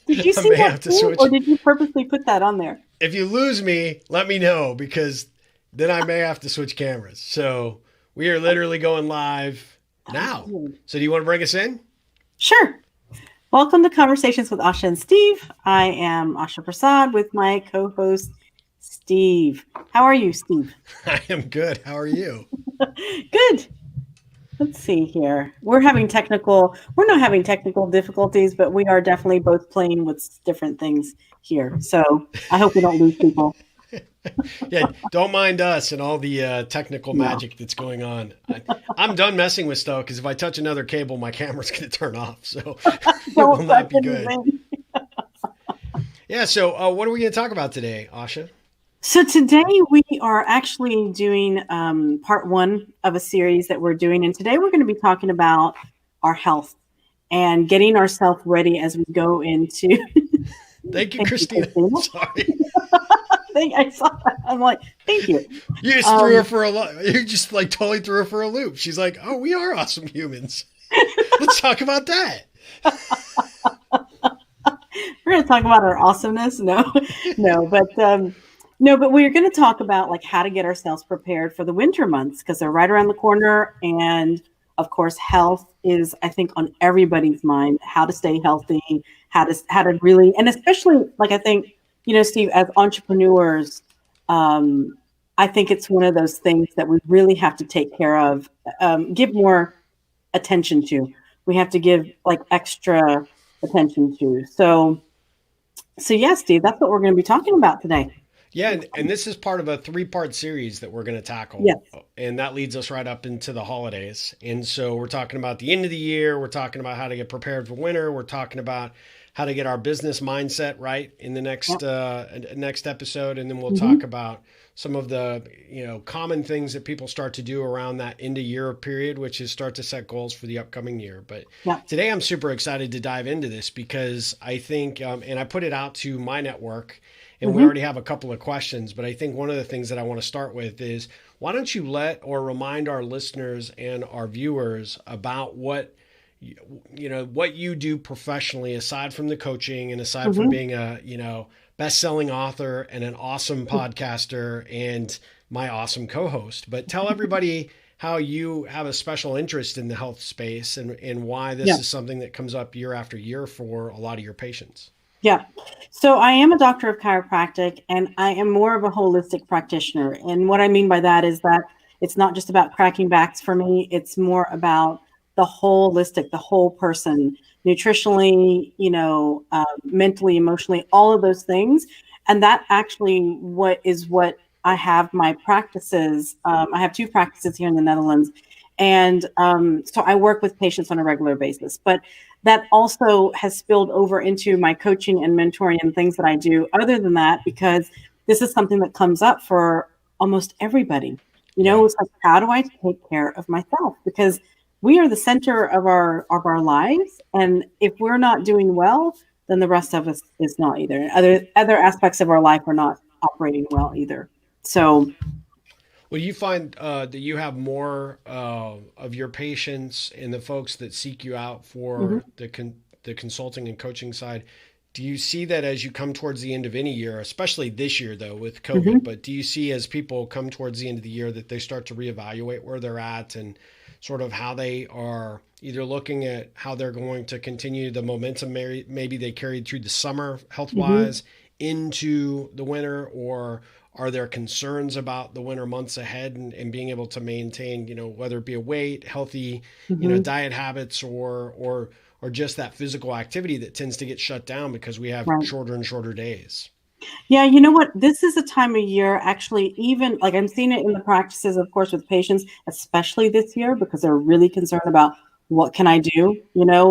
Did you I see may that have to too, switch. or did you purposely put that on there? If you lose me, let me know because then I may have to switch cameras. So we are literally going live Oh, now. good. So do you want to bring us in? Sure. Welcome to Conversations with Asha and Steve. I am Asha Prasad with my co-host Steve. How are you, Steve? I am good. How are you? Good. Let's see here. We're not having technical difficulties, but we are definitely both playing with different things here. So I hope we don't lose people. Yeah, don't mind us and all the technical No, magic that's going on. I'm done messing with stuff because if I touch another cable, my camera's going to turn off. So it will don't touch not be good. anything. Yeah, so what are we going to talk about today, Asha? So today we are actually doing part one of a series that we're doing. And today we're going to be talking about our health and getting ourselves ready as we go into. Thank you, Thank you, Christina. Christina. Sorry. I saw that. I'm like, thank you. You just threw her Um, for a You just like totally threw her for a loop. She's like, "Oh, we are awesome humans. Let's talk about that." we're going to talk about our awesomeness. No, no, but no, but we're going to talk about like how to get ourselves prepared for the winter months because they're right around the corner. And of course, health is, I think, on everybody's mind. How to stay healthy, how to really, and especially like I think, Steve, as entrepreneurs, um, I think it's one of those things that we really have to take care of, give more attention to. We have to give like extra attention to. So yes, Steve, that's what we're going to be talking about today. Yeah, and this is part of a three-part series that we're going to tackle. Yes. And that leads us right up into the holidays. And so we're talking about the end of the year. We're talking about how to get prepared for winter. We're talking about how to get our business mindset right in the Yep. next episode. And then we'll talk Hmm. about some of the common things that people start to do around that end of year period, which is start to set goals for the upcoming year. But Yep. today I'm super excited to dive into this because I think, and I put it out to my network and we Hmm. already have a couple of questions, but I think one of the things that I want to start with is why don't you let or remind our listeners and our viewers about what you do professionally aside from the coaching and aside from Hmm. being a best-selling author and an awesome podcaster and my awesome co-host. But tell everybody how you have a special interest in the health space and why this Yeah. is something that comes up year after year for a lot of your patients. Yeah. So I am a doctor of chiropractic and I am more of a holistic practitioner. And what I mean by that is that it's not just about cracking backs for me, it's more about the holistic, the whole person, nutritionally, mentally, emotionally, all of those things. And that actually what I have my practices. I have two practices here in the Netherlands. And so I work with patients on a regular basis. But that also has spilled over into my coaching and mentoring and things that I do other than that, because this is something that comes up for almost everybody. Yeah. It's like, how do I take care of myself? Because we are the center of our lives. And if we're not doing well, then the rest of us is not either. Other aspects of our life are not operating well either. So Well, you find that you have more of your patients and the folks that seek you out mhm, for the consulting and coaching side. Do you see that as you come towards the end of any year, especially this year though with COVID? mhm, But do you see as people come towards the end of the year that they start to reevaluate where they're at and sort of how they are either looking at how they're going to continue the momentum maybe they carried through the summer health mhm, wise into the winter, or are there concerns about the winter months ahead and being able to maintain, whether it be a weight, healthy, mhm, diet habits or just that physical activity that tends to get shut down because we have right. shorter and shorter days. Yeah, you know what? This is a time of year, actually, even like I'm seeing it in the practices, of course, with patients, especially this year, because they're really concerned about what can I do?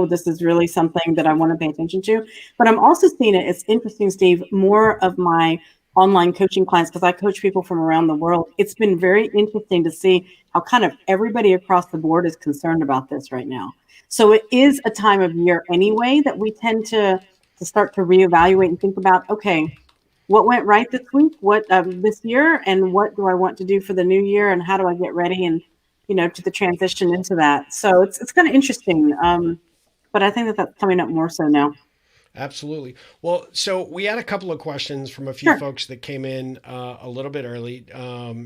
This is really something that I want to pay attention to. But I'm also seeing it, it's interesting, Steve, more of my online coaching clients, because I coach people from around the world. It's been very interesting to see how kind of everybody across the board is concerned about this right now. So it is a time of year anyway that we tend to start to reevaluate and think about, okay, what went right this week, what this year, and what do I want to do for the new year, and how do I get ready and to the transition into that. So it's kind of interesting, but I think that that's coming up more so now. Absolutely. Well, so we had a couple of questions from a few Sure. folks that came in a little bit early.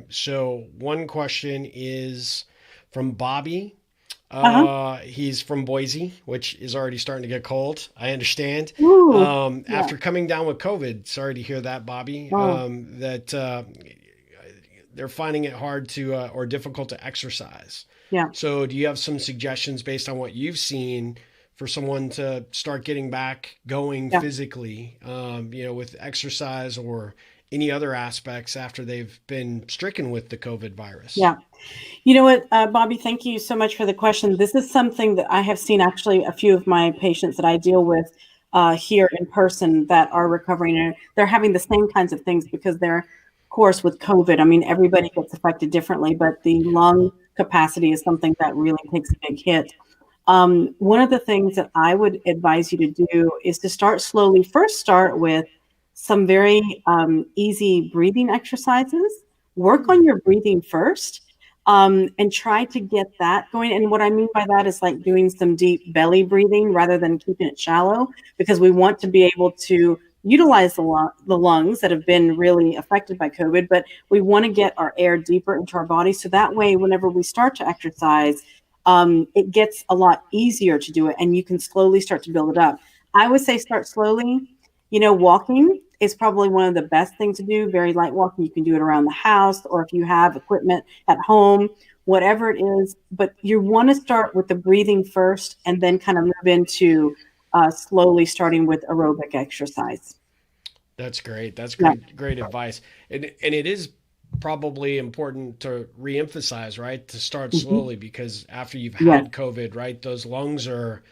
So one question is from Bobby. Uh-huh. He's from Boise, which is already starting to get cold. I understand. Ooh. Yeah. After coming down with COVID, sorry to hear that, Bobby. Oh, That they're finding it hard to or difficult to exercise. yeah. So, do you have some suggestions based on what you've seen for someone to start getting back going Yeah. physically, with exercise or any other aspects after they've been stricken with the COVID virus? Yeah. You know what, Bobby, thank you so much for the question. This is something that I have seen actually a few of my patients that I deal with here in person that are recovering, and they're having the same kinds of things because they're, of course, with COVID. I mean, everybody gets affected differently, but the lung capacity is something that really takes a big hit. One of the things that I would advise you to do is to start slowly. First, start with some very easy breathing exercises. Work Hmm. on your breathing first, and try to get that going. And what I mean by that is like doing some deep belly breathing rather than keeping it shallow, because we want to be able to utilize the lungs that have been really affected by COVID, but we want to get our air deeper into our body. So that way, whenever we start to exercise, it gets a lot easier to do it and you can slowly start to build it up. I would say start slowly. Walking is probably one of the best things to do. Very light walking. You can do it around the house or if you have equipment at home, whatever it is. But you want to start with the breathing first and then kind of move into slowly starting with aerobic exercise. That's great. That's Yeah. great advice. And it is probably important to reemphasize, right? To start Hmm. slowly because after you've Yes. had COVID, right, those lungs are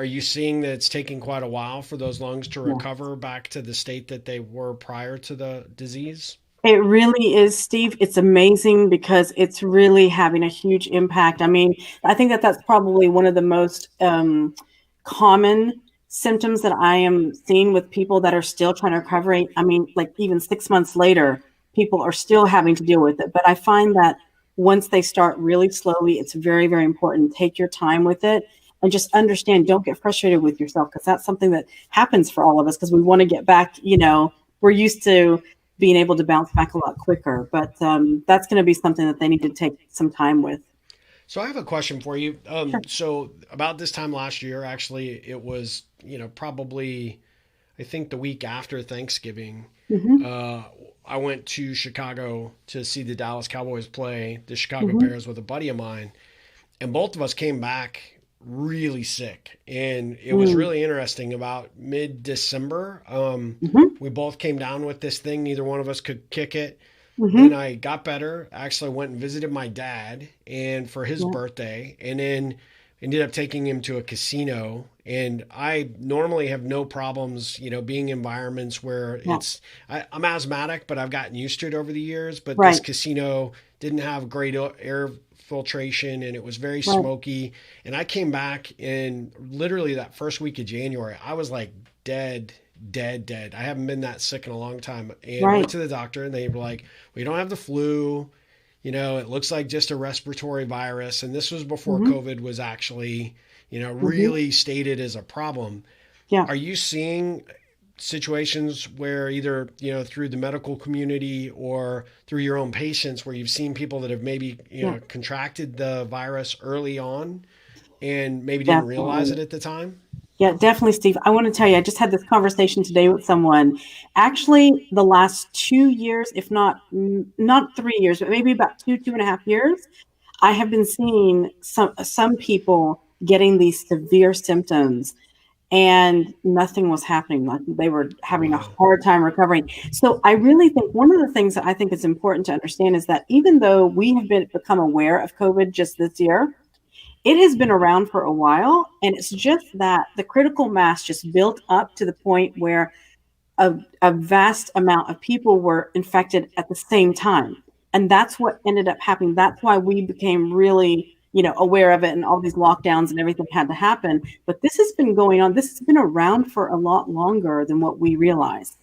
you seeing that it's taking quite a while for those lungs to Yeah. recover back to the state that they were prior to the disease? It really is, Steve. It's amazing because it's really having a huge impact. I mean, I think that that's probably one of the most common symptoms that I am seeing with people that are still trying to recover. I mean, like even 6 months later, people are still having to deal with it. But I find that once they start really slowly, it's very, very important. Take your time with it and just understand, don't get frustrated with yourself because that's something that happens for all of us because we want to get back, we're used to being able to bounce back a lot quicker. But that's going to be something that they need to take some time with. So I have a question for you. Sure. So about this time last year, actually, it was, probably I think the week after Thanksgiving. Hmm. Uh, I went to Chicago to see the Dallas Cowboys play the Chicago Hmm. Bears with a buddy of mine, and both of us came back really sick. And it was Mm. really interesting. About mid-December, Hmm. we both came down with this thing. Neither one of us could kick it. Then Hmm. I got better. Actually went and visited my dad and for his Yeah. birthday, and then ended up taking him to a casino. And I normally have no problems, being in environments where Yeah. I'm asthmatic, but I've gotten used to it over the years. But this Right. casino didn't have great air filtration and it was very Right. smoky. And I came back and literally that first week of January, I was like dead, dead, dead. I haven't been that sick in a long time. And Right. went to the doctor and they were like, we don't have the flu. It looks like just a respiratory virus. And this was before Hmm. COVID was actually, Hmm. really stated as a problem. Yeah. Are you seeing situations where either, through the medical community or through your own patients where you've seen people that have maybe, Yeah. contracted the virus early on and maybe didn't realize Definitely. it at the time? Yeah, definitely, Steve. I want to tell you, I just had this conversation today with someone. Actually, the last 2 years, if not 3 years, but maybe about 2.5 years, I have been seeing some people getting these severe symptoms and nothing was happening. Like they were having a Wow. hard time recovering. So I really think one of the things that I think is important to understand is that even though we have become aware of COVID just this year, it has been around for a while. And it's just that the critical mass just built up to the point where a vast amount of people were infected at the same time. And that's what ended up happening. That's why we became really, aware of it and all these lockdowns and everything had to happen. But this has been going on. This has been around for a lot longer than what we realize.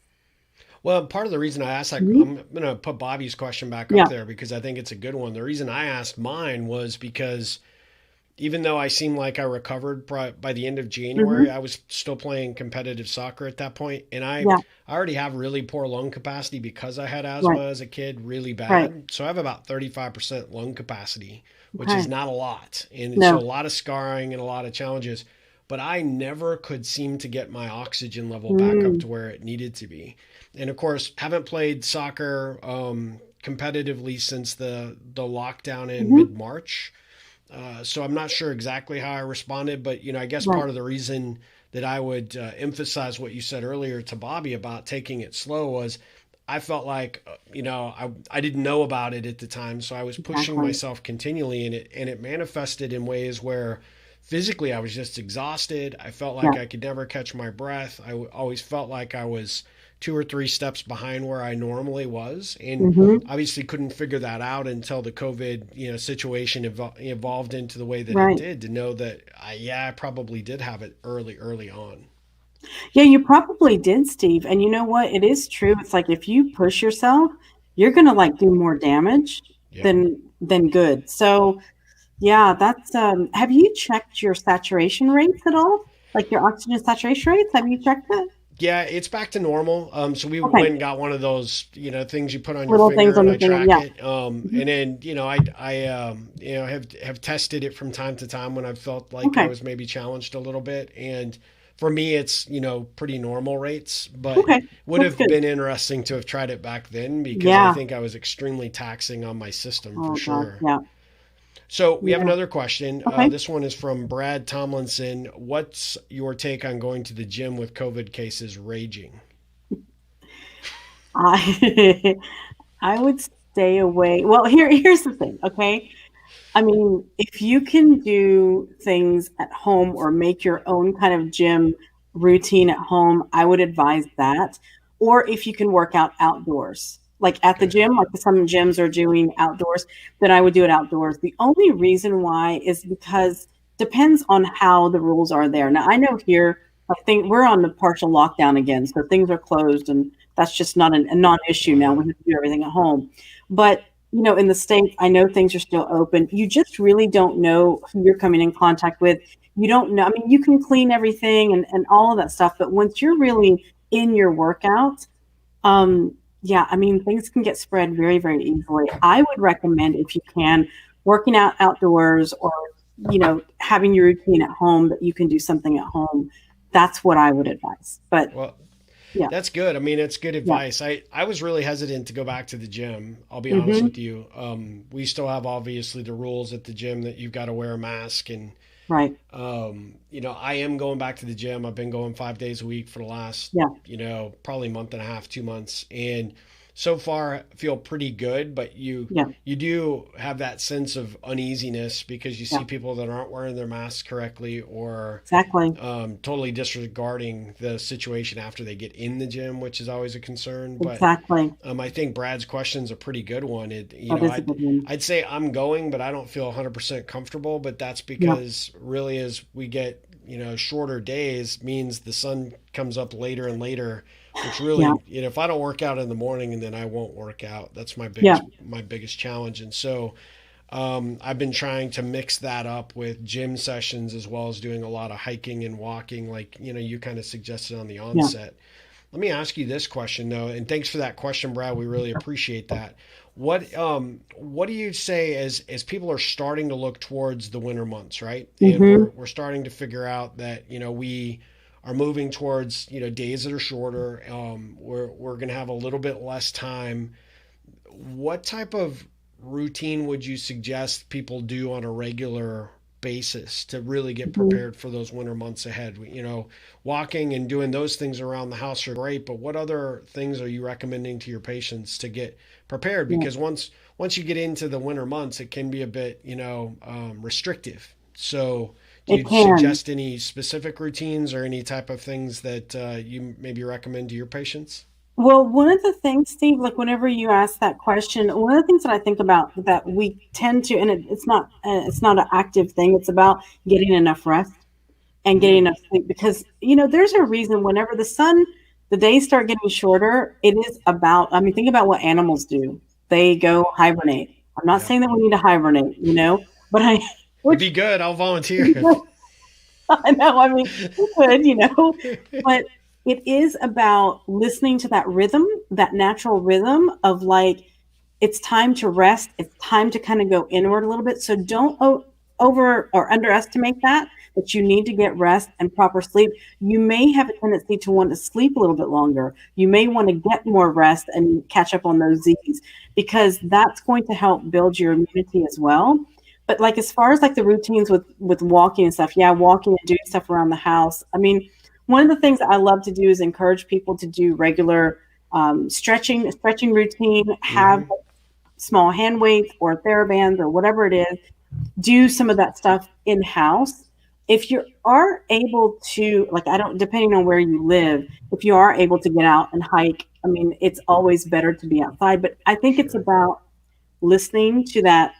Well, part of the reason I asked that, Mhm. I'm going to put Bobby's question back up Yeah. there because I think it's a good one. The reason I asked mine was because even though I seemed like I recovered by the end of January, Hmm. I was still playing competitive soccer at that point, and I Yeah. I already have really poor lung capacity because I had Right. asthma as a kid, really Right. bad. So I have about 35% lung capacity, which is Okay. not a lot, and so a No. lot of scarring and a lot of challenges. But I never could seem to get my oxygen level back up Mm. to where it needed to be. And of course, haven't played soccer competitively since the lockdown in Hmm. mid March. So I'm not sure exactly how I responded, but I guess Right. part of the reason that I would emphasize what you said earlier to Bobby about taking it slow was I felt like I didn't know about it at the time, so I was pushing Exactly. myself continually, and it manifested in ways where physically I was just exhausted. I felt Yeah. like I could never catch my breath. Always felt like I was two or three steps behind where I normally was, and Hmm. obviously couldn't figure that out until the COVID situation evolved into the way that it Right. did. To know that I probably did have it early on. Yeah, you probably did, Steve. And you know what? It is true. It's like if you push yourself, you're gonna like do more damage Yep. than good. So yeah, that's have you checked your saturation rates at all? Like your oxygen saturation rates? Have you checked it? Yeah, it's back to normal. So we Okay. went and got one of those, things you put on your Little things finger, on and the I finger. track Yeah. it. Mhm. And then, I have tested it from time to time when I felt like I Okay. was maybe challenged a little bit. And for me, it's pretty normal rates. But Okay. would That's have good. been interesting to have tried it back then because I Yeah. think I was extremely taxing on my system for Oh gosh. sure. Yeah. So we have Yeah. another question. Okay. This one is from Brad Tomlinson. What's your take on going to the gym with COVID cases raging? I I would stay away. Well, here's the thing, okay? I mean, if you can do things at home or make your own kind of gym routine at home, I would advise that. Or if you can work out outdoors, like at the Okay. gym, like some gyms are doing outdoors, then I would do it outdoors. The only reason why is because depends on how the rules are there. Now, I know here, I think we're on the partial lockdown again, so things are closed, and that's just not a non-issue now. Wow. We have to do everything at home. But in the States, I know things are still open. You just really don't know who you're coming in contact with. You don't know. I mean, you can clean everything and all of that stuff, but once you're really in your workout, yeah, I mean, things can get spread very, very easily. I would recommend, if you can, working out outdoors or, having your routine at home that you can do something at home. That's what I would advise. But Well, yeah, that's good. I mean, it's good yeah. advice. I was really hesitant to go back to the gym. I'll be honest Hmm. with you. We still have obviously the rules at the gym that you've got to wear a mask, and Right. I am going back to the gym. I've been going 5 days a week for the last, Yeah. probably month and a half, 2 months, and so far I feel pretty good. But Yeah. you do have that sense of uneasiness because you Yeah. see people that aren't wearing their masks correctly or Exactly. totally disregarding the situation after they get in the gym, which is always a concern. But Exactly. I think Brad's question's a pretty good one. That is a good one. I'd say I'm going, but I don't feel 100% comfortable. But that's Yeah. because really, as we get shorter days, means the sun comes up later and later, which Yeah. really, if I don't work out in the morning, and then I won't work out. That's Yeah. my biggest challenge. And so I've been trying to mix that up with gym sessions as well as doing a lot of hiking and walking, like you kind of suggested on the Yeah. onset. Let me ask you this question though, and thanks for that question, Brad. We really appreciate that. What do you say as people are starting to look towards the winter months, right? And Mhm. we're starting to figure out that we are moving towards days that are shorter. We're going to have a little bit less time. What type of routine would you suggest people do on a regular basis to really get Mhm. prepared for those winter months ahead? Walking and doing those things around the house are great, but what other things are you recommending to your patients to get prepared? Yeah. Because once you get into the winter months, it can be a bit, restrictive. So, do It you can. suggest any specific routines or any type of things that you maybe recommend to your patients? Well, one of the things, Steve, like whenever you ask that question, one of the things that I think about that we tend to, and it's not an active thing. It's about getting enough rest and getting Mm, enough sleep because there's a reason. Whenever the days start getting shorter, it is about. I mean, think about what animals do. They go hibernate. I'm not yep. saying that we need to hibernate, but It'd which be good. I'll volunteer. I know, I mean, you could, but it is about listening to that rhythm, that natural rhythm of like, it's time to rest. It's time to kind of go inward a little bit. So don't over or underestimate that you need to get rest and proper sleep. You may have a tendency to want to sleep a little bit longer. You may want to get more rest and catch up on those Z's because that's going to help build your immunity as well. But like as far as like the routines with walking and stuff, yeah, walking and doing stuff around the house. I mean, one of the things that I love to do is encourage people to do regular stretching routine, have Hmm. small hand weights or TheraBands or whatever it is, do some of that stuff in house. If you are able to, like, I don't, depending on where you live, if you are able to get out and hike, I mean, it's always better to be outside. But I think it's Sure. about listening to that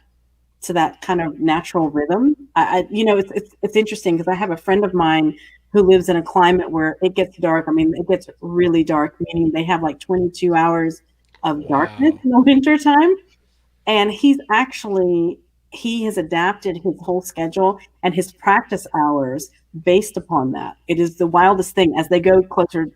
kind of natural rhythm. It's interesting because I have a friend of mine who lives in a climate where it gets dark. I mean, it gets really dark, meaning they have like 22 hours of darkness Wow. in the winter time. And he has adapted his whole schedule and his practice hours based upon that. It is the wildest thing as they go closer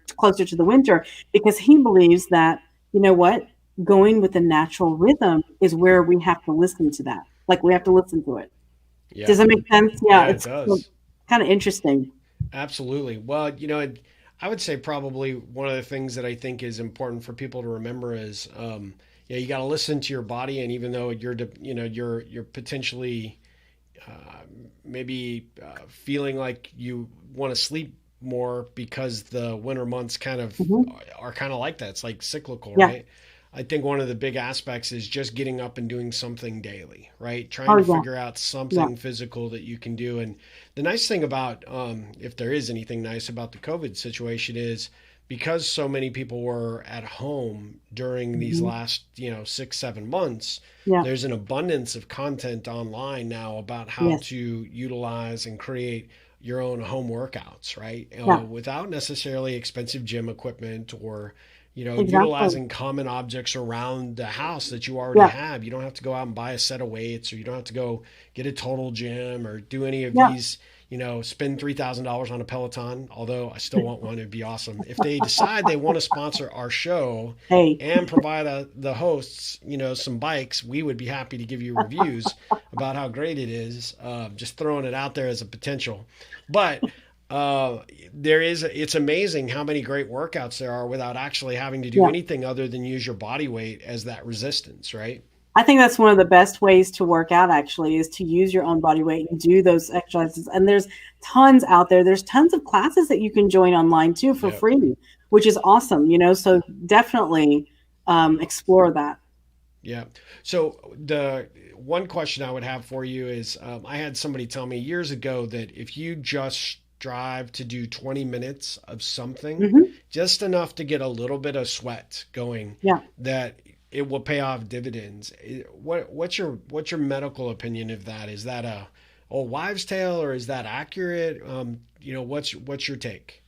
to the winter because he believes that, you know what, going with the natural rhythm is where we have to listen to that. Like we have to listen to it. Yeah. Does that make sense? Yeah, Yeah, it it's does. kind of interesting. Absolutely. Well, I would say probably one of the things that I think is important for people to remember is, you got to listen to your body, and even though you're potentially uh, maybe feeling like you want to sleep more because the winter months kind of Hmm. are kind of like that. It's like cyclical, Yeah. right? I think one of the big aspects is just getting up and doing something daily, right? Trying Oh, to yeah. figure out Yeah. something physical that you can do. And the nice thing about, if there is anything nice about the COVID situation, is because so many people were at home during these Hmm. last, 6, 7 months, Yeah. there's an abundance of content online now about how Yes. to utilize and create your own home workouts, right? Yeah. Without necessarily expensive gym equipment or, Exactly. utilizing common objects around the house that you already Yeah. have. You don't have to go out and buy a set of weights, or you don't have to go get a total gym or do any of Yeah. these, spend $3,000 on a Peloton, although I still want one. It'd be awesome. If they decide they want to sponsor our show Hey. and provide the hosts, some bikes, we would be happy to give you reviews about how great it is. Just throwing it out there as a potential. But uh, it's amazing how many great workouts there are without actually having to do Yeah. anything other than use your body weight as that resistance, right? I think that's one of the best ways to work out actually is to use your own body weight and do those exercises. And there's tons out there. There's tons of classes that you can join online too for Yep. free, which is awesome. So definitely explore that. Yeah. So the one question I would have for you is, I had somebody tell me years ago that if you just strive to do 20 minutes of something, Hmm. just enough to get a little bit of sweat going, Yeah. that it will pay off dividends. What's your medical opinion of that? Is that a old wives' tale, or is that accurate? What's your take?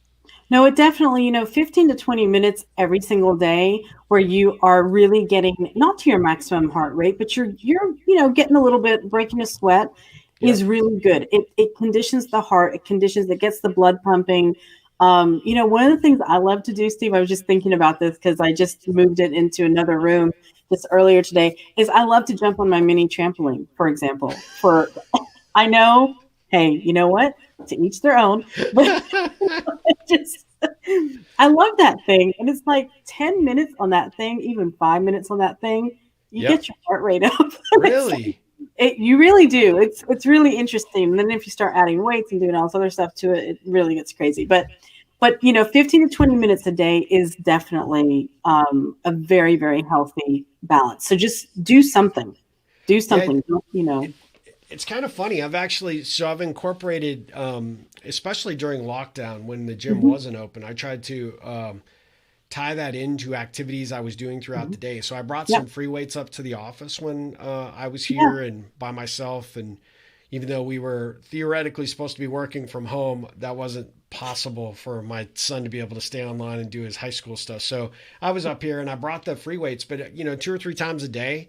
No, it definitely, 15 to 20 minutes every single day where you are really getting not to your maximum heart rate, but you're getting a little bit, breaking a sweat is Yep. really good. It conditions the heart, it gets the blood pumping. One of the things I love to do, Steve, I was just thinking about this because I just moved it into another room just earlier today, is I love to jump on my mini trampoline, for example. I know, hey, you know what? To each their own, but just I love that thing. And it's like 10 minutes on that thing, even 5 minutes on that thing, you Yep. get your heart rate up. It's like, Really? you really do. It's really interesting. And then if you start adding weights and doing all this other stuff to it, it really gets crazy. But 15 to 20 minutes a day is definitely a very, very healthy balance. So just do something. Do Yeah. something. It's kind of funny. I've incorporated, especially during lockdown when the gym Mhm, wasn't open, I tried to tie that into activities I was doing throughout mhm. the day. So I brought Yeah, some free weights up to the office when I was yeah, here and by myself. And even though we were theoretically supposed to be working from home, that wasn't possible for my son to be able to stay online and do his high school stuff. So I was up here and I brought the free weights, but 2 or 3 times a day,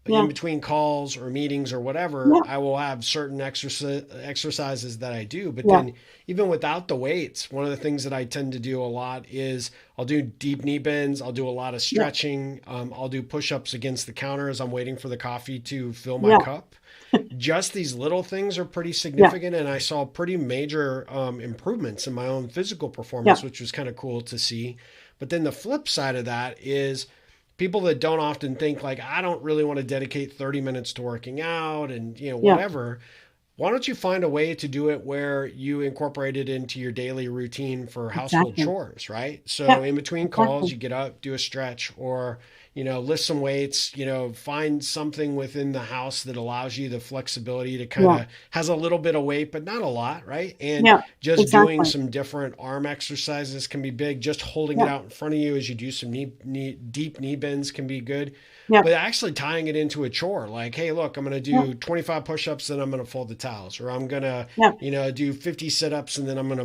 Yeah. in between calls or meetings or whatever, Yeah. I will have certain exercises that I do. But Yeah. then, even without the weights, one of the things that I tend to do a lot is I'll do deep knee bends. I'll do a lot of Yeah. stretching. I'll do push ups against the counter as I'm waiting for the coffee to fill my Yeah. cup. Just these little things are pretty Yeah. significant. And I saw pretty major improvements in my own physical Yeah. performance, which was kind of cool to see. But then the flip side of that is people that don't often think like I don't really want to dedicate 30 minutes to working out and Yeah. whatever. Why don't you find a way to do it where you incorporate it into your daily routine for household Exactly. chores, right? So Yeah. in between calls, Exactly. you get up, do a stretch, or lift some weights, find something within the house that allows you the flexibility to kind Yeah. of has a little bit of weight, but not a lot, right? And Yeah. just doing Exactly. some different arm exercises can be big. Just holding it Yeah. out in front of you as you do some deep knee bends can be good. Yeah. But actually tying it into a chore, like, hey, look, I'm going to Yeah. do 25 push-ups, then I'm going to fold the towels, or I'm going to, Yeah. do 50 sit-ups, and then I'm going to,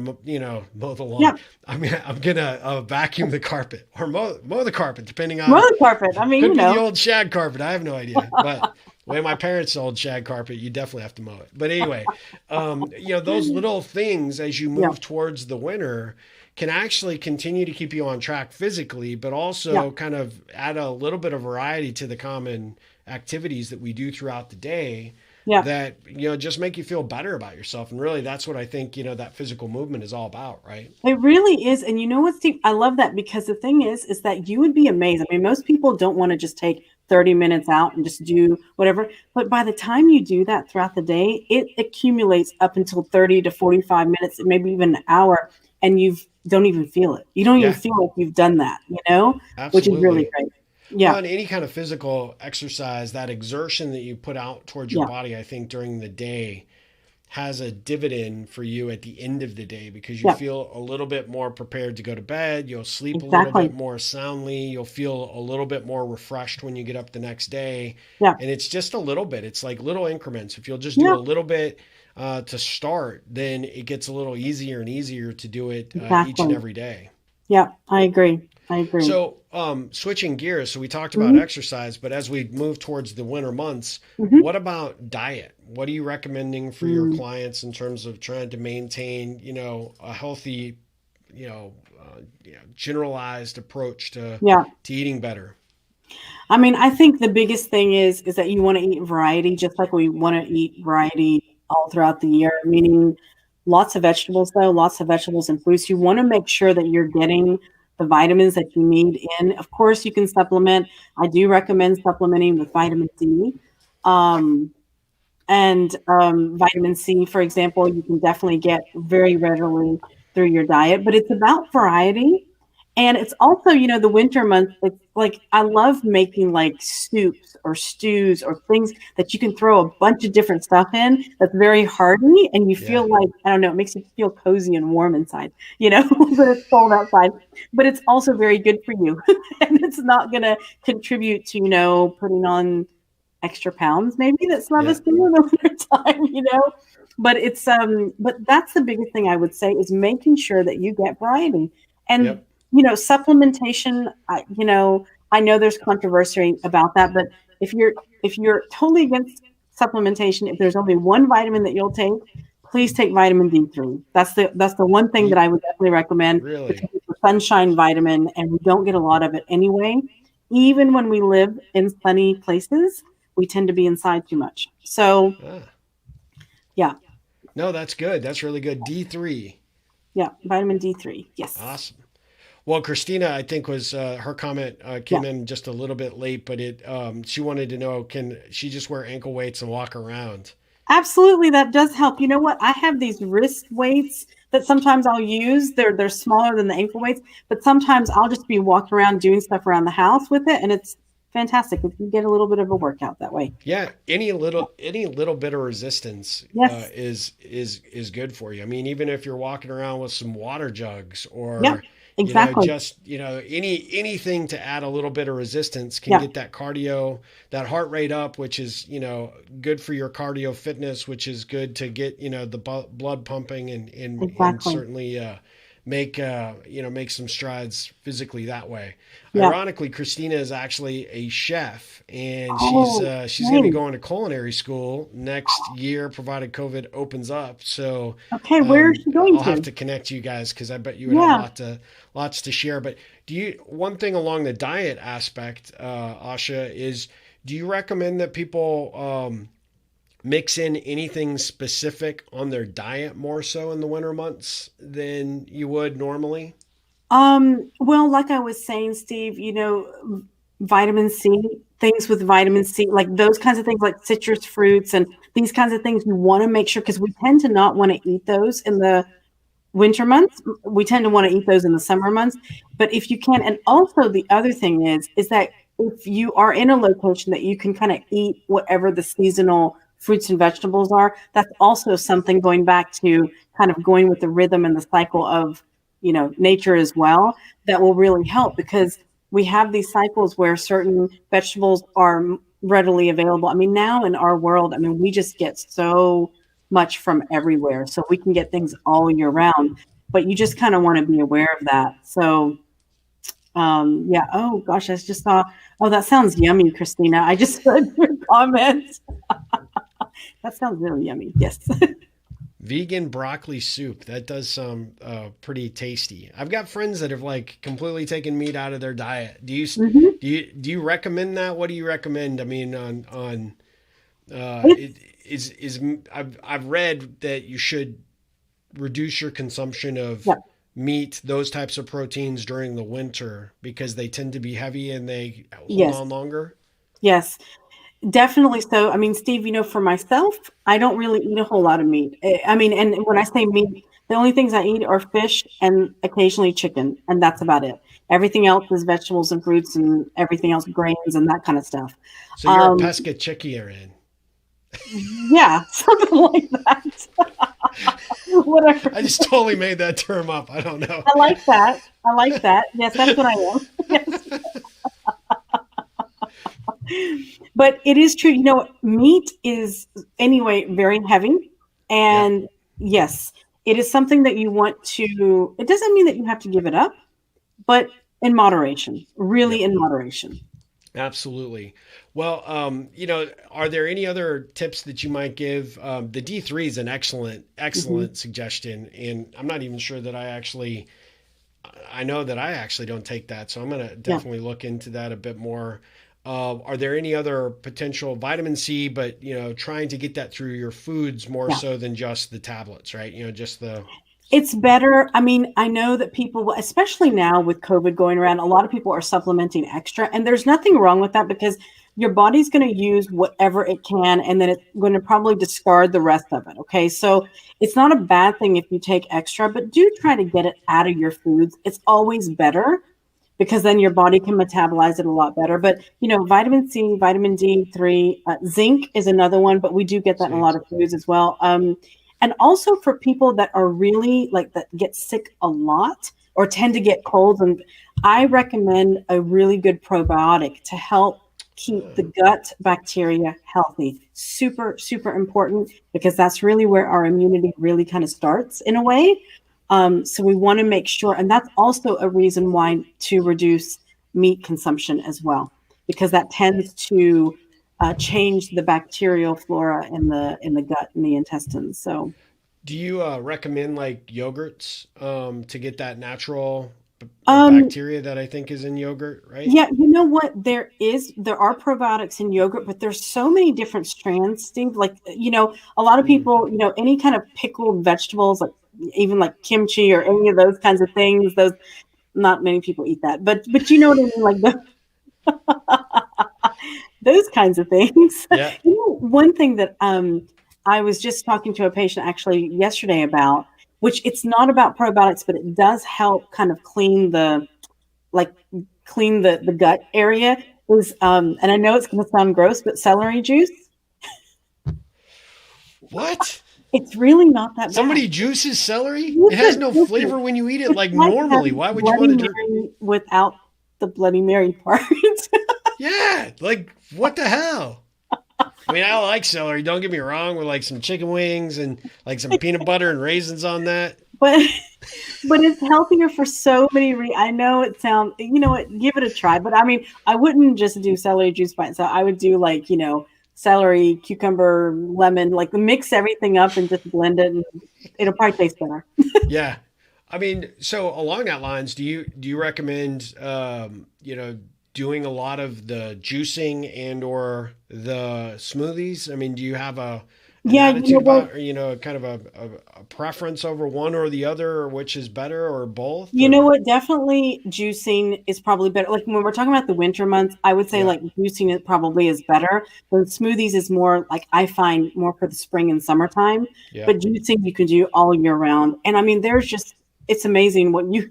mow the lawn. Yeah. I'm gonna vacuum the carpet or mow the carpet, depending on Roller carpet. I mean, could be the old shag carpet. I have no idea, but the way my parents sold shag carpet, you definitely have to mow it. But anyway, those little things as you Yeah. move towards the winter can actually continue to keep you on track physically, but Yeah. also kind of add a little bit of variety to the common activities that we do throughout the day Yeah. that, just make you feel better about yourself. And really, that's what I think, that physical movement is all about, right? It really is. And you know what, Steve? I love that because the thing is that you would be amazed. I mean, most people don't want to just take 30 minutes out and just do whatever. But by the time you do that throughout the day, it accumulates up until 30 to 45 minutes, maybe even an hour, and you don't even feel it. You don't even Yeah, feel like you've done that, which is really absolutely. great. Well, Yeah. and any kind of physical exercise, that exertion that you put out towards your Yeah. body, I think during the day has a dividend for you at the end of the day because you Yeah. feel a little bit more prepared to go to bed. You'll sleep a little bit Exactly. more soundly. You'll feel a little bit more refreshed when you get up the next day. Yeah. And it's just a little bit, it's like little increments. If you'll just do Yeah. a little bit to start, then it gets a little easier and easier to do it each and Exactly. every day. Yeah. I agree. I agree. So, switching gears, so we talked about Hmm. exercise, but as we move towards the winter months, Hmm. what about diet? What are you recommending for your Mm. clients in terms of trying to maintain, a healthy, generalized approach Yeah. to eating better? I mean, I think the biggest thing is that you want to eat variety, just like we want to eat variety all throughout the year, meaning lots of vegetables, though, lots of vegetables and fruits. You want to make sure that you're getting the vitamins that you need in. Of course, you can supplement. I do recommend supplementing with vitamin D. Um, and vitamin C, for example, you can definitely get very readily through your diet, but it's about variety. And it's also, the winter months, it's like I love making like soups or stews or things that you can throw a bunch of different stuff in that's very hearty and you Yeah. feel like, I don't know, it makes you feel cozy and warm inside, but it's cold outside. But it's also very good for you. And it's not gonna contribute to, putting on extra pounds maybe that some of Yeah. us do in the winter time, But but that's the biggest thing I would say is making sure that you get variety. And Yep. supplementation, I know there's controversy about that, but if you're totally against supplementation, if there's only one vitamin that you'll take, please take vitamin D3. That's the one thing that Ye- I would definitely recommend because Really? it's a sunshine vitamin and we don't get a lot of it anyway. Even when we live in sunny places, we tend to be inside too much. So, Ah. yeah, No, that's good. That's really good. D3. yeah, vitamin D3. Yes. Awesome. Well, Christina, I think was her comment Yeah. came in just a little bit late, but she wanted to know, can she just wear ankle weights and walk around? Absolutely, that does help. You know what? I have these wrist weights that sometimes I'll use. They're smaller than the ankle weights, but sometimes I'll just be walking around doing stuff around the house with it, and it's fantastic. You get a little bit of a workout that way. Yeah, any little bit of resistance Yes. is good for you. I mean, even if you're walking around with some water jugs Yep. or Exactly. just anything to add a little bit of resistance can Yeah. get that cardio, that heart rate up, which is good for your cardio fitness, which is good to get the blood pumping and Exactly. certainly make some strides physically that way. Yeah. Ironically, Christina is actually a chef, and Oh, she's going to be nice. going to culinary school next year, provided COVID opens up. So Okay, where is she going I'll have to? to connect you guys because I bet you would have Yeah. lots to share. But one thing along the diet aspect, Asha, is do you recommend that people mix in anything specific on their diet more so in the winter months than you would normally? Well, like I was saying, Steve, vitamin C, things with vitamin C, like those kinds of things, like citrus fruits and these kinds of things, you want to make sure because we tend to not want to eat those in the winter months. We tend to want to eat those in the summer months. But if you can, and also the other thing is that if you are in a location that you can kind of eat whatever the seasonal fruits and vegetables are, that's also something going back to kind of going with the rhythm and the cycle of, nature as well, that will really help because we have these cycles where certain vegetables are readily available. I mean, now in our world, I mean, we just get so much from everywhere. So we can get things all year round, but you just kind of want to be aware of that. So, yeah. Oh gosh, I just saw. Oh, that sounds yummy, Christina. I just read your comment. That sounds really yummy. Yes. Vegan broccoli soup. That does sound pretty tasty. I've got friends that have like completely taken meat out of their diet. Hmm. Do you recommend that? What do you recommend? I mean, on It's, it is I've read that you should reduce your consumption of yeah. meat, those types of proteins during the winter because they tend to be heavy and they hold Yes. on longer. Yes. Definitely so. I mean, Steve, for myself, I don't really eat a whole lot of meat. I mean, and when I say meat, the only things I eat are fish and occasionally chicken, and that's about it. Everything else is vegetables and fruits and everything else, grains and that kind of stuff. So you're a Um, pescatarian. yeah, something like that. Whatever. I just totally made that term up. I don't know. I like that. I like that. Yes, that's what I am. Yes. But it is true. Meat is anyway very heavy. Yeah, And yes, it is something that you want to, it doesn't mean that you have to give it up, but in moderation, really yep, in moderation. absolutely. Well, are there any other tips that you might give? The D3 is an Hmm. excellent suggestion, and I'm not even sure that I know that I actually don't take that, so I'm going to Yeah. definitely look into that a bit more. Are there any other potential vitamin C, but trying to get that through your foods more Yeah. so than just the tablets, right? Just the It's better. I mean, I know that people, especially now with COVID going around, a lot of people are supplementing extra, and there's nothing wrong with that because your body's going to use whatever it can, and then it's going to probably discard the rest of it. Okay. So it's not a bad thing if you take extra, but do try to get it out of your foods. It's always better because then your body can metabolize it a lot better. But vitamin C, vitamin D3, zinc is another one, but we do get that in a zinc. lot of foods as well. And also for people that are really like that get sick a lot or tend to get colds, and I recommend a really good probiotic to help keep the gut bacteria healthy. Super, super important because that's really where our immunity really kind of starts in a way. So we want to make sure, and that's also a reason why to reduce meat consumption as well, because that tends to change the bacterial flora in the gut and the intestines. So, Do you recommend like yogurts to get that natural um, bacteria that I think is in yogurt, right? yeah, you know what? There are probiotics in yogurt, but there's so many different strands, Steve. Like, a lot of Mm. people, any kind of pickled vegetables, like even like kimchi or any of those kinds of things. Those not many people eat that, but you know what I mean, like those kinds of things. Yeah. One thing that I was just talking to a patient actually yesterday about, which it's not about probiotics, but it does help kind of like clean the gut area. Is and I know it's going to sound gross, but celery juice. What? It's really not that bad. Somebody juices celery? It has Listen, no listen. flavor when you eat it It's like like normally. having Why would you Bloody want to drink? Mary without the Bloody Mary part. Yeah, like what the hell? I mean, I like celery. Don't get me wrong, with like some chicken wings and like some peanut butter and raisins on that. but but it's healthier for so many I know it sounds, you know what, give it a try. But I mean, I wouldn't just do celery juice by itself. I would do like, celery, cucumber, lemon, like mix everything up and just blend it, and it'll probably taste better. Yeah. I mean, so along that lines, do you recommend doing a lot of the juicing and or the smoothies? I mean, do you have an Yeah, you know attitude what? about, or kind of a preference over one or the other, or which is better, or both, You know or what? Definitely juicing is probably better. Like when we're talking about the winter months, I would say yeah, like juicing it probably is better. But smoothies is more like I find more for the spring and summertime. yeah, But juicing you can do all year round. And I mean, there's just it's amazing what you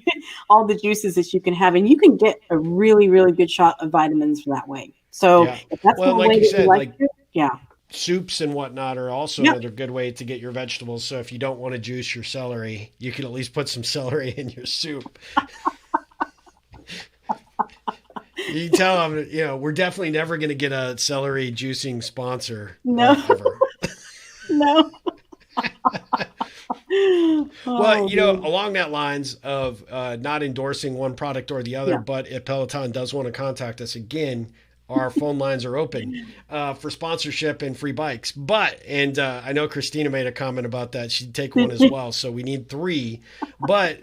all the juices that you can have, and you can get a really, really good shot of vitamins for that way. So yeah. if that's Well, the and like way you that you said, like like it, yeah. soups and whatnot are also Yep. another good way to get your vegetables. So if you don't want to juice your celery, you can at least put some celery in your soup. You tell them, we're definitely never going to get a celery juicing sponsor No, ever. no. Well, Oh man. along that lines of not endorsing one product or the other, Yeah. but if Peloton does want to contact us again, our phone lines are open for sponsorship and free bikes. And I know Christina made a comment about that. She'd take one as well. So we need three. But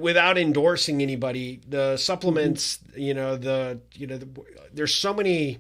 without endorsing anybody, the Mhm. supplements, there's so many.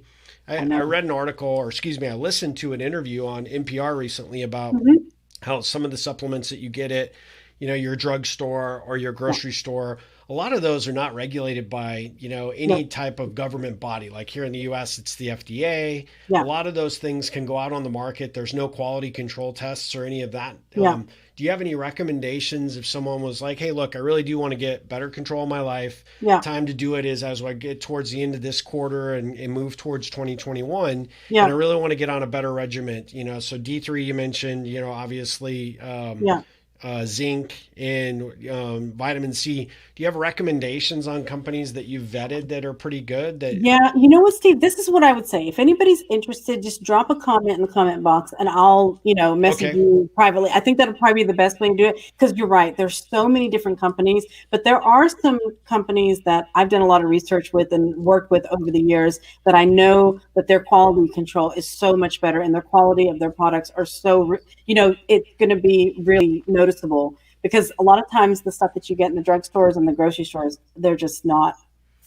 I I know. read an article, or excuse me, I listened to an interview on NPR recently about Mhm. how some of the supplements that you get at, your drugstore or your Yeah. grocery store, a lot of those are not regulated by, any No. type of government body. Like here in the US, it's the FDA. A Yeah. lot of those things can go out on the market. There's no quality control tests or any of that. Yeah. Do you have any recommendations if someone was like, hey, look, I really do want to get better control of my life? Yeah. Time to do it is as I get towards the end of this quarter and move towards 2021. And I Yeah. really want to get on a better regimen, so D3 you mentioned, obviously Yeah. zinc and vitamin C. Do you have recommendations on companies that you've vetted that are pretty good? That Yeah, you know what, Steve? This is what I would say. If anybody's interested, just drop a comment in the comment box and I'll, message okay, you privately. I think that'll probably be the best way to do it because you're right. There's so many different companies, but there are some companies that I've done a lot of research with and worked with over the years that I know that their quality control is so much better and their quality of their products are it's going to be really noticeable because a lot of times the stuff that you get in the drugstores and the grocery stores, they're just not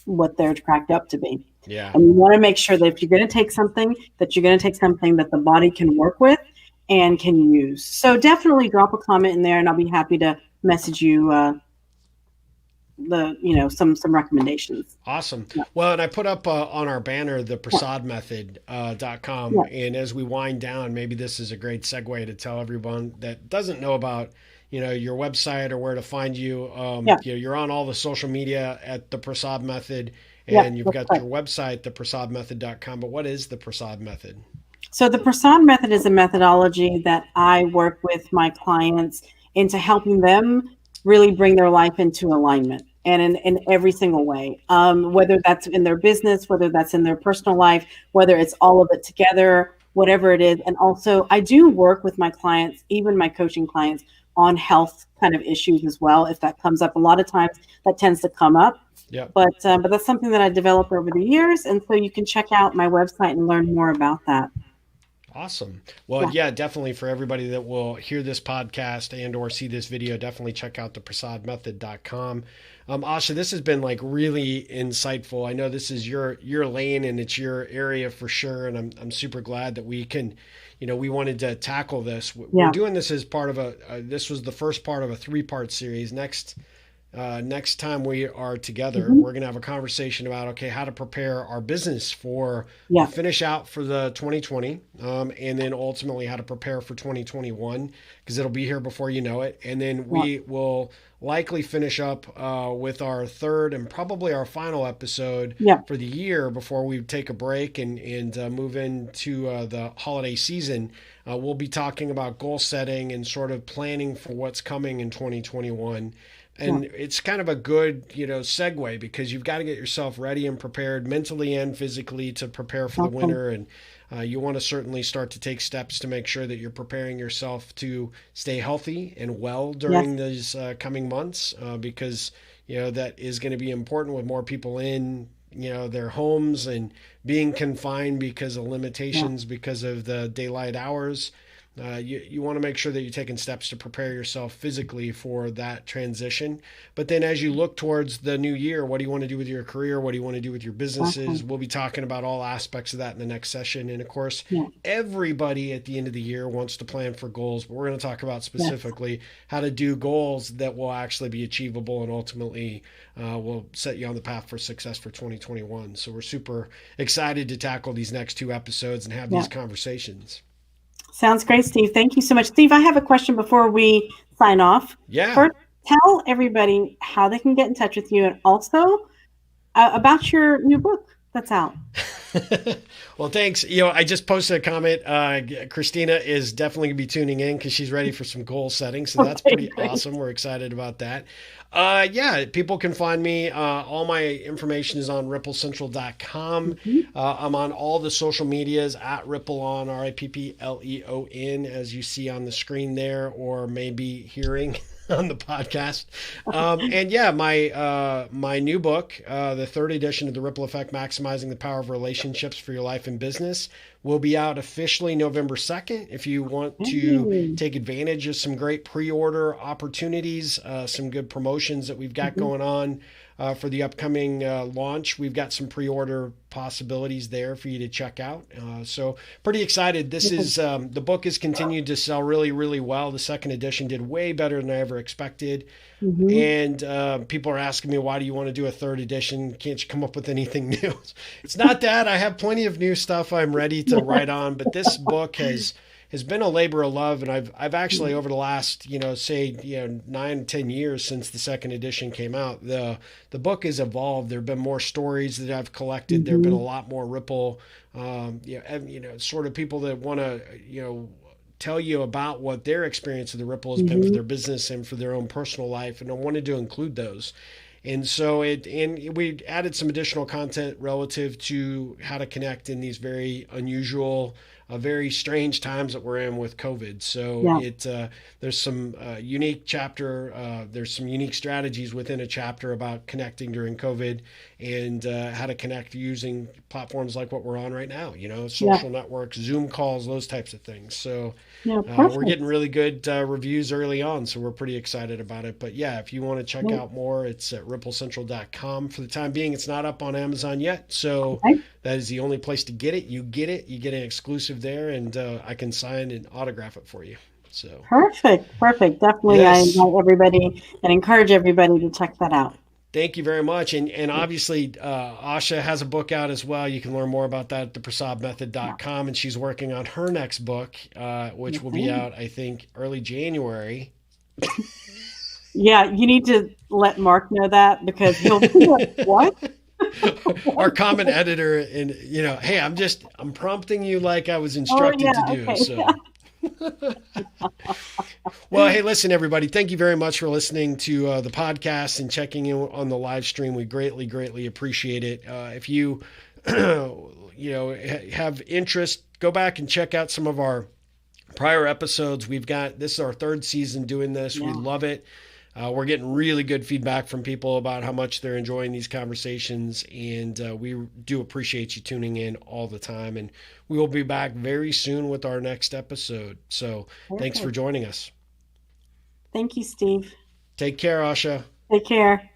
what they're cracked up to be. yeah, And you want to make sure that if you're going to take something, that you're going to take something that the body can work with and can use. So definitely drop a comment in there, and I'll be happy to message you some recommendations. awesome. Yeah, Well, and I put up on our banner the yeah, prasadmethod.com. yeah, And as we wind down, maybe this is a great segue to tell everyone that doesn't know about your website or where to find you. yeah, You're on all the social media at the Prasad Method, yeah. and you've That's got your correct. website, theprasadmethod.com. But what is the Prasad Method? So the Prasad method is a methodology that I work with my clients into helping them really bring their life into alignment and in every single way, whether that's in their business, whether that's in their personal life, whether it's all of it together, whatever it is. And also I do work with my clients, even my coaching clients, on health kind of issues as well. If that comes up, a lot of times that tends to come up. Yep. But that's something that I developed over the years, and so you can check out my website and learn more about that. Awesome. Well, Yeah. yeah, definitely for everybody that will hear this podcast and or see this video, definitely check out the prasadmethod.com. Asha, this has been like really insightful. I know this is your lane and it's your area for sure. And I'm super glad that we can, we wanted to tackle this. We're Yeah. doing this as part of this was the first part of a 3-part series. Next time we are together, Mhm. we're going to have a conversation about, okay, how to prepare our business for the Yeah. finish out for the 2020, and then ultimately how to prepare for 2021 because it'll be here before you know it. And then Yeah. we will likely finish up with our third and probably our final episode Yeah. for the year before we take a break and move into the holiday season. We'll be talking about goal setting and sort of planning for what's coming in 2021. Yeah. And it's kind of a good, segue because you've got to get yourself ready and prepared mentally and physically to prepare for the Okay. winter. And you want to certainly start to take steps to make sure that you're preparing yourself to stay healthy and well Yes. during these coming months, because that is going to be important with more people in their homes and being confined because of Yeah. limitations because of the daylight hours. You want to make sure that you're taking steps to prepare yourself physically for that transition. But then as you look towards the new year, what do you want to do with your career? What do you want to do with your businesses? Exactly. We'll be talking about all aspects of that in the next session. And of course, Yeah. everybody at the end of the year wants to plan for goals, but we're going to talk about Yes. specifically how to do goals that will actually be achievable and ultimately will set you on the path for success for 2021. So we're super excited to tackle these next two episodes and have Yeah. these conversations. Sounds great, Steve. Thank you so much. Steve, I have a question before we sign off. Yeah. First, tell everybody how they can get in touch with you and also about your new book that's out. Well, thanks. I just posted a comment. Christina is definitely going to be tuning in because she's ready for some goal setting. So that's Okay, pretty great. awesome. We're excited about that. Yeah, people can find me. All my information is on ripplecentral.com. Mhm. I'm on all the social medias at Rippleon, Rippleon, as you see on the screen there, or maybe hearing on the podcast. And yeah, my new book, the third edition of the Ripple Effect: Maximizing the Power of Relationships for Your Life and Business, will be out officially November 2nd. If you want to Hey. take advantage of some great pre-order opportunities, some good promotions that we've got Mhm. going on. For the upcoming launch, we've got some pre-order possibilities there for you to check out. So pretty excited. This Good. is the book has continued to sell really, really well. The second edition did way better than I ever expected. Mhm. And people are asking me, why do you want to do a third edition? Can't you come up with anything new? It's not that. I have plenty of new stuff I'm ready to write Yes. on, but this book has been a labor of love, and I've actually Yeah. over the last say 9-10 years since the second edition came out, the book has evolved. There have been more stories that I've collected. There have been a Mhm. lot more Ripple, sort of people that want to tell you about what their experience of the Ripple has been for Mhm. their business and for their own personal life, and I wanted to include those. And we added some additional content relative to how to connect in these very unusual, very strange times that we're in with COVID. So Yeah. there's some unique chapter. There's some unique strategies within a chapter about connecting during COVID and how to connect using platforms like what we're on right now. Yeah. Social networks, Zoom calls, those types of things. So Yeah. we're getting Perfect. really good reviews early on, so we're pretty excited about it. But yeah, if you want to check Great. out more, it's at ripplecentral.com. For the time being, it's not up on Amazon yet, so Okay. that is the only place to get it. You get an exclusive there, and I can sign and autograph it for you. So, Perfect. Perfect. Definitely, I yes, invite everybody and encourage everybody to check that out. thank you very much. And obviously, Asha has a book out as well. You can learn more about that at Yeah. theprasadmethod.com. And she's working on her next book, which Yes, will I be am. out, I think, early January. Yeah, you need to let Mark know that because he'll be like, "What? Our What?" common editor, and hey, I'm prompting you like I was Oh, instructed yeah. to do. Okay. Yeah. So, well, hey, listen, everybody, thank you very much for listening to the podcast and checking in on the live stream. We greatly, greatly appreciate it. If you, have interest, go back and check out some of our prior episodes. This is our third season doing this. We Yeah. love it. We're getting really good feedback from people about how much they're enjoying these conversations, and we do appreciate you tuning in all the time. And we will be back very soon with our next episode. So thanks for Perfect. joining us. Thank you, Steve. Take care, Asha. Take care.